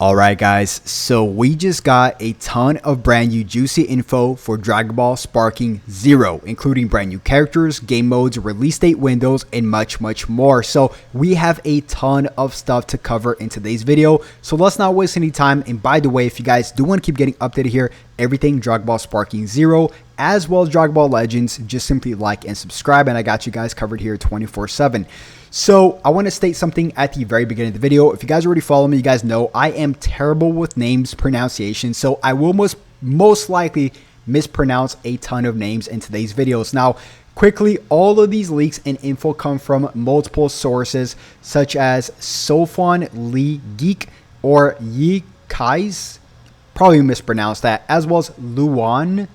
Alright guys, so we just got a ton of brand new juicy info for Dragon Ball Sparking Zero, including brand new characters, game modes, release date windows, and much more. So we have a ton of stuff to cover in today's video, so let's not waste any time. And by the way, if you guys do want to keep getting updated here, everything Dragon Ball Sparking Zero as well as Dragon Ball Legends, just simply like and subscribe, and I got you guys covered here 24/7. So I want to state something at the very beginning of the video. If you guys already follow me, you guys know I am terrible with names pronunciation, so I will most likely mispronounce a ton of names in today's videos. Now, quickly, all of these leaks and info come from multiple sources, such as Sofon Lee Geek or Yi Kai's, probably mispronounced that, as well as Laun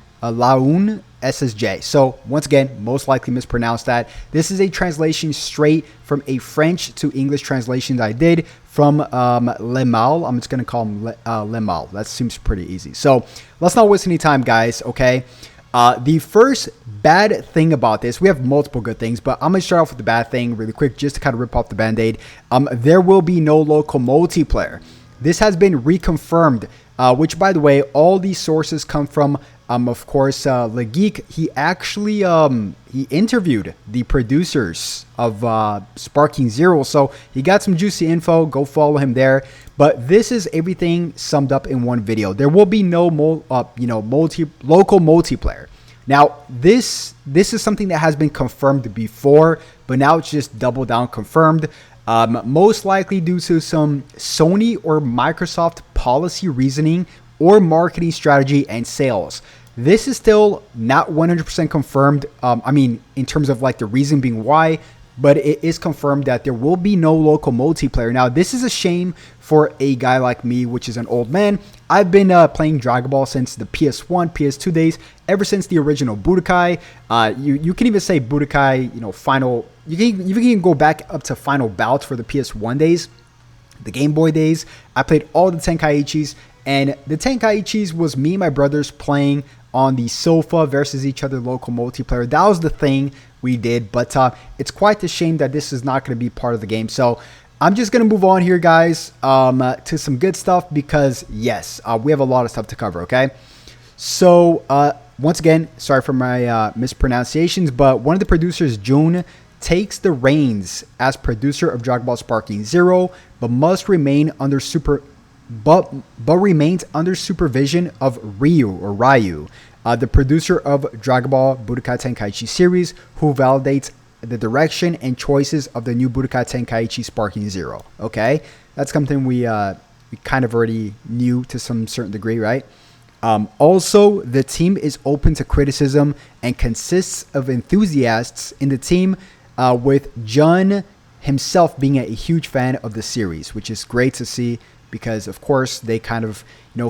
SSJ. So once again, most likely mispronounced that. This is a translation straight from a French to English translation that I did from Lemal. I'm just going to call him Lemal. That seems pretty easy. So let's not waste any time, guys, okay? The first bad thing about this, we have multiple good things, but I'm going to start off with the bad thing really quick just to kind of rip off the band-aid. There will be no local multiplayer. This has been reconfirmed, which, by the way, all these sources come from, of course, Le Geek. He actually he interviewed the producers of Sparking Zero, so he got some juicy info. Go follow him there. But this is everything summed up in one video. There will be no local multiplayer. Now, this is something that has been confirmed before, but now it's just double down confirmed. Most likely due to some Sony or Microsoft policy reasoning or marketing strategy and sales. This is still not 100% confirmed. I mean, in terms of like the reason being why, but it is confirmed that there will be no local multiplayer. Now, this is a shame for a guy like me, which is an old man. I've been playing Dragon Ball since the PS1, PS2 days, ever since the original Budokai. You can even say Budokai, final. You can even go back up to final bouts for the PS1 days, the Game Boy days. I played all the Tenkaichis, and the Tenkaichis was me and my brothers playing on the sofa versus each other local multiplayer. That was the thing we did, but it's quite a shame that this is not going to be part of the game. So I'm just going to move on here, guys, to some good stuff because, yes, we have a lot of stuff to cover, okay? So, once again, sorry for my mispronunciations, but one of the producers, June, takes the reins as producer of Dragon Ball Sparking Zero, but remains under supervision of Ryu, the producer of Dragon Ball Budokai Tenkaichi series, who validates the direction and choices of the new Budokai Tenkaichi Sparking Zero. Okay, that's something we kind of already knew to some certain degree, right? Also, the team is open to criticism and consists of enthusiasts in the team, with Jun himself being a huge fan of the series, which is great to see because, of course, they kind of,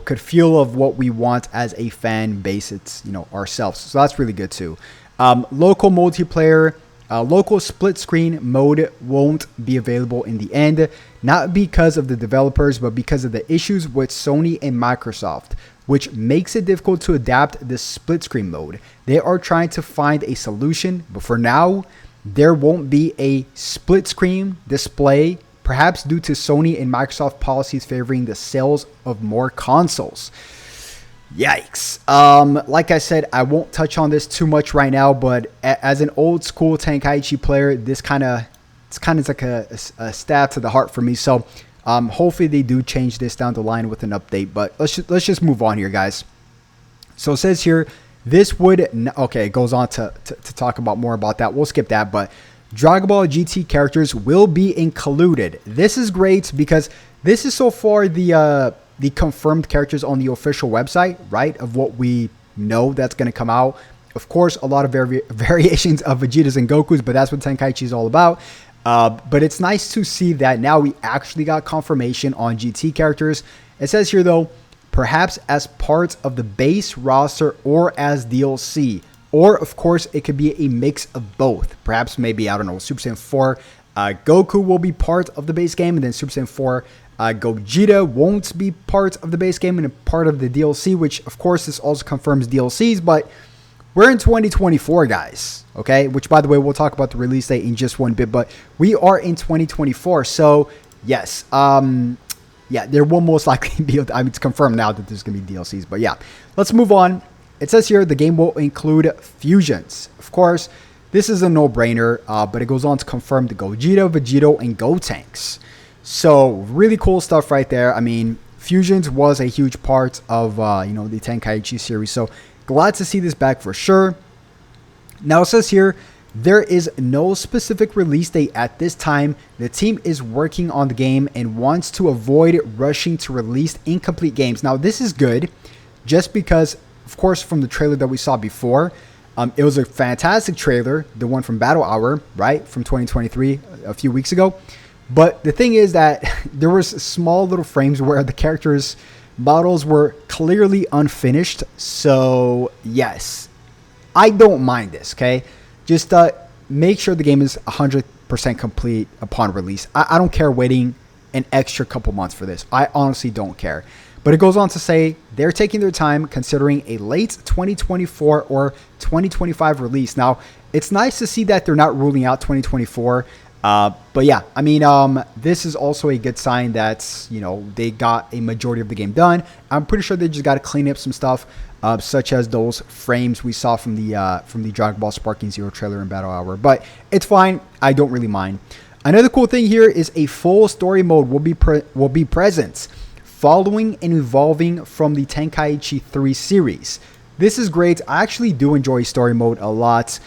could feel of what we want as a fan base. It's, ourselves. So that's really good too. Local multiplayer, local split screen mode won't be available in the end, not because of the developers, but because of the issues with Sony and Microsoft, which makes it difficult to adapt the split screen mode. They are trying to find a solution, but for now, there won't be a split screen display, perhaps due to Sony and Microsoft policies favoring the sales of more consoles. Yikes. Like I said, I won't touch on this too much right now, but as an old school Tenkaichi player, it's kind of like a stab to the heart for me. So hopefully they do change this down the line with an update, but let's just move on here, guys. So it says here, this would, okay, it goes on to talk about more about that. We'll skip that, but Dragon Ball GT characters will be included. This is great because this is so far the confirmed characters on the official website, right, of what we know that's going to come out. Of course, a lot of variations of Vegetas and Gokus, but that's what Tenkaichi is all about. But it's nice to see that now we actually got confirmation on GT characters. It says here, though, perhaps as part of the base roster or as DLC. Or, of course, it could be a mix of both. Perhaps maybe, I don't know, Super Saiyan 4 Goku will be part of the base game, and then Super Saiyan 4 Gogeta won't be part of the base game and a part of the DLC, which, of course, this also confirms DLCs, but we're in 2024, guys, okay? Which, by the way, we'll talk about the release date in just one bit, but we are in 2024, so, yes, yeah, there will most likely be, I mean, it's confirmed now that there's going to be DLCs, but yeah, let's move on. It says here the game will include fusions. Of course, this is a no-brainer, but it goes on to confirm the Gogeta, Vegito, and Gotenks. So really cool stuff right there. I mean, fusions was a huge part of, you know, the Tenkaichi series, so glad to see this back for sure. Now it says here, there is no specific release date at this time. The team is working on the game and wants to avoid rushing to release incomplete games. Now, this is good just because, of course, from the trailer that we saw before, it was a fantastic trailer, the one from Battle Hour, right, from 2023, a few weeks ago. But the thing is that there was small little frames where the characters' models were clearly unfinished. So, yes, I don't mind this, okay? Just make sure the game is 100% complete upon release. I don't care waiting an extra couple months for this. I honestly don't care. But it goes on to say they're taking their time considering a late 2024 or 2025 release. Now, it's nice to see that they're not ruling out 2024. But yeah, I mean, this is also a good sign that, you know, they got a majority of the game done. I'm pretty sure they just got to clean up some stuff. Such as those frames we saw from the Dragon Ball Sparking Zero trailer in Battle Hour. But it's fine. I don't really mind. Another cool thing here is a full story mode will be present, following and evolving from the Tenkaichi 3 series. This is great. I actually do enjoy story mode a lot.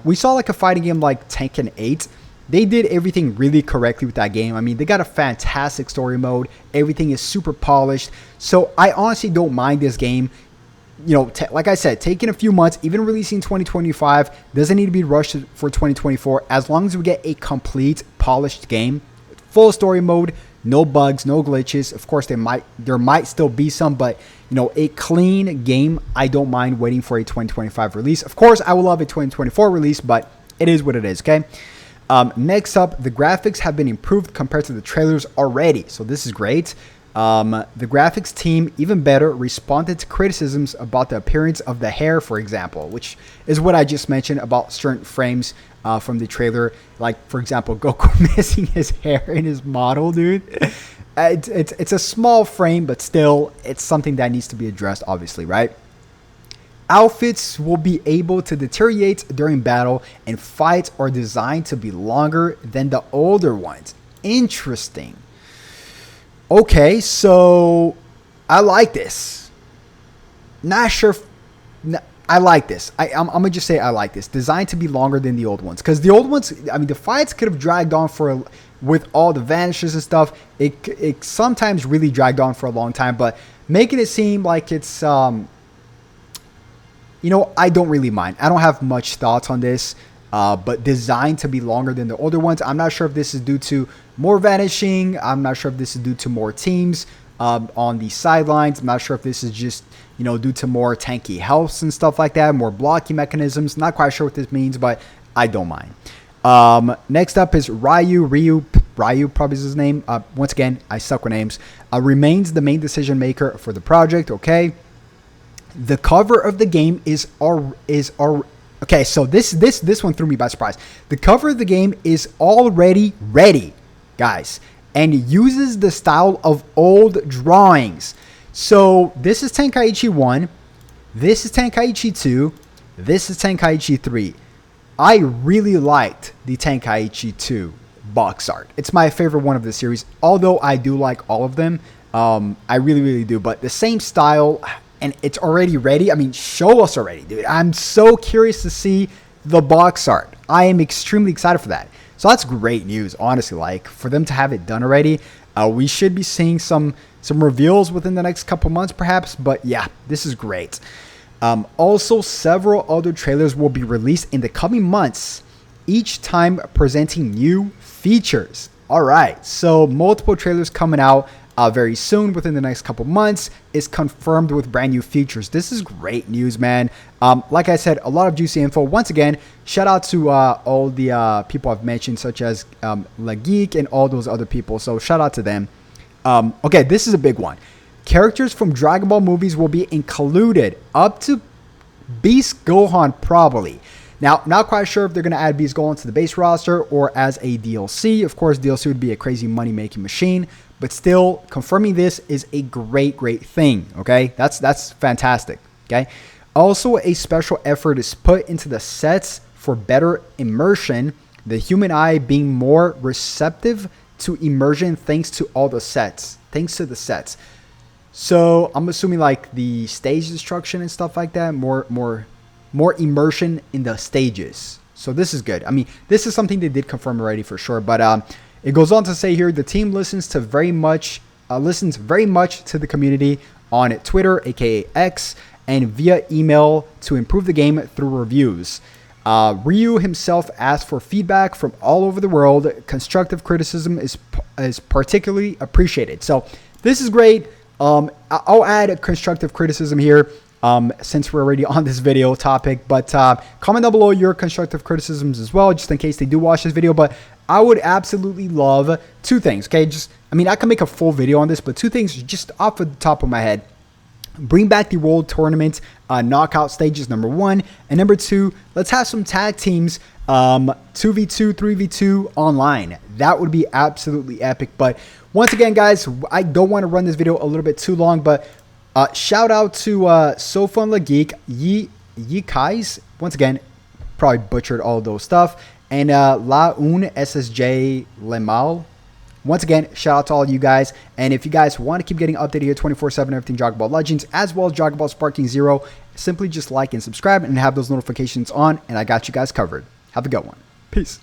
We saw like a fighting game like Tekken 8. They did everything really correctly with that game. I mean, they got a fantastic story mode. Everything is super polished. So I honestly don't mind this game. You know, like I said, taking a few months, even releasing 2025, doesn't need to be rushed for 2024. As long as we get a complete, polished game, full story mode, no bugs, no glitches. Of course, there might still be some, but you know, a clean game, I don't mind waiting for a 2025 release. Of course, I will love a 2024 release, but it is what it is. Okay. Next up, the graphics have been improved compared to the trailers already, so this is great. The graphics team, even better, responded to criticisms about the appearance of the hair, for example, which is what I just mentioned about certain frames from the trailer. Like, for example, Goku missing his hair in his model, dude. It's a small frame, but still, it's something that needs to be addressed, obviously, right? Outfits will be able to deteriorate during battle, and fights are designed to be longer than the older ones. Interesting. Okay, so I like this. Not sure. I like this. I'm going to just say I like this. Designed to be longer than the old ones. Because the old ones, I mean, the fights could have dragged on with all the vanishes and stuff. It sometimes really dragged on for a long time. But making it seem like it's, you know, I don't really mind. I don't have much thoughts on this. But designed to be longer than the older ones. I'm not sure if this is due to more vanishing. I'm not sure if this is due to more teams on the sidelines. I'm not sure if this is just, you know, due to more tanky healths and stuff like that, more blocking mechanisms. Not quite sure what this means, but I don't mind. Next up is Ryu probably is his name. Once again, I suck with names. Remains the main decision maker for the project. Okay. The cover of the game is okay, so this one threw me by surprise. The cover of the game is already ready, guys, and uses the style of old drawings. So this is Tenkaichi 1, this is Tenkaichi 2, this is Tenkaichi 3. I really liked the Tenkaichi 2 box art. It's my favorite one of the series, although I do like all of them. I really, really do, but the same style... And it's already ready. I mean, show us already, dude. I'm so curious to see the box art. I am extremely excited for that. So that's great news, honestly. Like, for them to have it done already, we should be seeing some reveals within the next couple months, perhaps. But yeah, this is great. Also, several other trailers will be released in the coming months, each time presenting new features. All right, so multiple trailers coming out. Very soon, within the next couple months, is confirmed with brand new features. This is great news, man. Like I said, a lot of juicy info. Once again, shout out to all the people I've mentioned, such as La Geek and all those other people. So shout out to them. Okay, this is a big one. Characters from Dragon Ball movies will be included, up to Beast Gohan, probably. Now, not quite sure if they're going to add Beast Golem to the base roster or as a DLC. Of course, DLC would be a crazy money-making machine, but still, confirming this is a great thing, okay? That's fantastic, okay? Also, a special effort is put into the sets for better immersion, the human eye being more receptive to immersion thanks to the sets. So I'm assuming like the stage destruction and stuff like that, more immersion in the stages. So this is good. I mean, this is something they did confirm already for sure. But it goes on to say here, the team listens very much to the community on Twitter, aka X, and via email to improve the game through reviews. Ryu himself asked for feedback from all over the world. Constructive criticism is particularly appreciated. So this is great. I'll add a constructive criticism here since we're already on this video topic. But comment down below your constructive criticisms as well, just in case they do watch this video. But I would absolutely love two things, okay? I can make a full video on this, but two things just off the top of my head. Bring back the World Tournament knockout stages, number one. And number two, let's have some tag teams, 2v2, 3v2 online. That would be absolutely epic. But once again, guys, I don't want to run this video a little bit too long, but shout out to So Fun La Geek, Yi Kais, once again, probably butchered all those stuff, and La Un SSJ Lemal. Once again, shout out to all you guys. And if you guys want to keep getting updated here 24/7, everything Dragon Ball Legends, as well as Dragon Ball Sparking Zero, simply just like and subscribe and have those notifications on, and I got you guys covered. Have a good one. Peace.